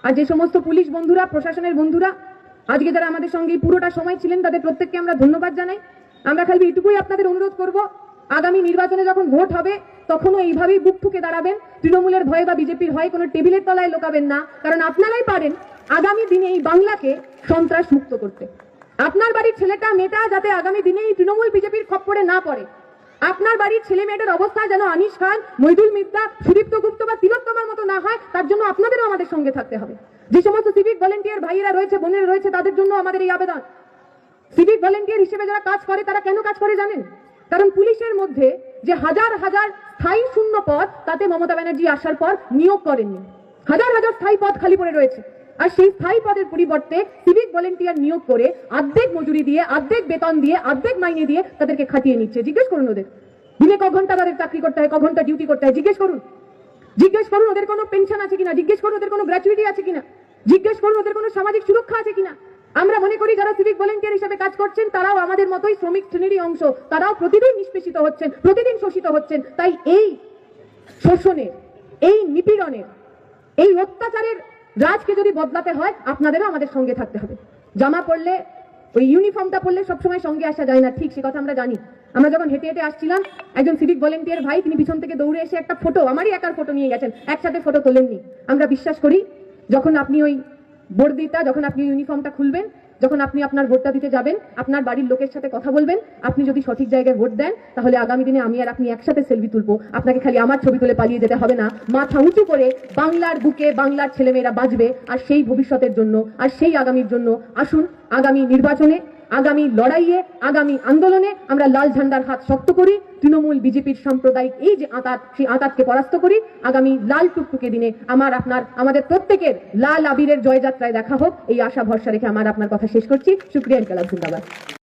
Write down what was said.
আর যে সমস্ত পুলিশ বন্ধুরা, প্রশাসনের বন্ধুরা আজকে যারা আমাদের সঙ্গে পুরোটা সময় ছিলেন, তাদের প্রত্যেককে আমরা ধন্যবাদ জানাই। আমরা খালি এটুকুই আপনাদের অনুরোধ করব, আগামী নির্বাচনে যখন ভোট হবে তখনও এইভাবেই বুক ঠুকে দাঁড়াবেন। তৃণমূলের ভয়ে বা বিজেপির ভয়ে কোনো টেবিলের তলায় লোকাবেন না, কারণ আপনারাই পারেন আগামী দিনে এই বাংলাকে সন্ত্রাস মুক্ত করতে। আপনার বাড়ির ছেলেটা মেয়েটা যাতে আগামী দিনে এই তৃণমূল বিজেপির খপ্পরে না পড়ে, আপনার বাড়ির ছেলে মেয়েটার অবস্থা যেন আনিস খান, মইদুল মিত্রা, সুদীপ্ত গুপ্ত বা তিলোত্তমার মতো না হয়, তার জন্য আপনাদেরও আমাদের সঙ্গে থাকতে হবে। যে সমস্ত সিভিক ভলেন্টিয়ার ভাইয়েরা রয়েছে, বোনেরা রয়েছে, তাদের জন্য আমাদের এই আবেদন। সিভিক ভলেন্টিয়ার হিসেবে যারা কাজ করে, তারা কেন কাজ করে জানেন? কারণ পুলিশের মধ্যে যে হাজার হাজার স্থায়ী শূন্য পদ, তাতে মমতা ব্যানার্জি আসার পর নিয়োগ করেননি। হাজার হাজার স্থায়ী পদ খালি পড়ে রয়েছে, আর সেই স্থায়ী পদের পরিবর্তে সিভিক ভলেন্টিয়ার নিয়োগ করে অর্ধেক মজুরি দিয়ে, অর্ধেক বেতন দিয়ে, অর্ধেক মাইনে দিয়ে তাদেরকে খাটিয়ে নিচ্ছে। জিজ্ঞেস করুন ওদের দিনে ক ঘন্টা তাদের চাকরি করতে হয়, ক ঘন্টা ডিউটি করতে হয়। জিজ্ঞেস করুন, জিজ্ঞেস করুন ওদের কোনো পেনশন আছে কিনা, জিজ্ঞেস করুন ওদের কোনো গ্র্যাচুইটি আছে কিনা, জিজ্ঞেস করুন ওদের কোনো সামাজিক সুরক্ষা আছে কিনা। আমরা মনে করি যারা সিভিক ভলেন্টিয়ার হিসেবে কাজ করছেন তারাও আমাদের মতোই শ্রমিক শ্রেণীরই অংশ, তারাও প্রতিদিন নিষ্পেষিত হচ্ছেন, প্রতিদিন শোষিত হচ্ছেন। তাই এই শোষণের, এই নিপীড়নের, এই অত্যাচারের রাজকে যদি বদলাতে হয়, আপনাদেরও আমাদের সঙ্গে থাকতে হবে। জামা পরলে, ওই ইউনিফর্মটা পরলে সবসময় সঙ্গে আসা যায় না, ঠিক সে কথা আমরা জানি। আমরা যখন হেঁটে হেঁটে আসছিলাম, একজন সিভিক ভলেন্টিয়ার ভাই তিনি পিছন থেকে দৌড়ে এসে একটা ফটো, আমারই একার ফটো নিয়ে গেছেন, একসাথে ফটো তোলেননি। আমরা বিশ্বাস করি যখন আপনি ওই বর্দিটা, যখন আপনি ইউনিফর্মটা খুলবেন, যখন আপনি আপনার ভোটটা দিতে যাবেন, আপনার বাড়ির লোকের সাথে কথা বলবেন, আপনি যদি সঠিক জায়গায় ভোট দেন, তাহলে আগামী দিনে আমি আর আপনি একসাথে সেলফি তুলবো। আপনাকে খালি আমার ছবি তুলে পালিয়ে যেতে হবে না, মাথা উঁচু করে বাংলার বুকে বাংলার ছেলেমেয়েরা বাঁচবে। আর সেই ভবিষ্যতের জন্য, আর সেই আগামীর জন্য আসুন আগামী নির্বাচনে, আগামী লড়াইয়ে, আগামী আন্দোলনে আমরা লাল ঝান্ডার হাত শক্ত করি। তৃণমূল বিজেপির সাম্প্রদায়িক এই যে আঁতাত, সেই আঁতাতকে পরাস্ত করি। আগামী লাল টুকটুকে দিনে আমার আপনার, আমাদের প্রত্যেকের লাল আবিরের জয়যাত্রায় দেখা হোক, এই আশা ভরসা রেখে আমার আপনার কথা শেষ করছি। শুকরিয়া, ইনকালাব, জিন্দাবাদ।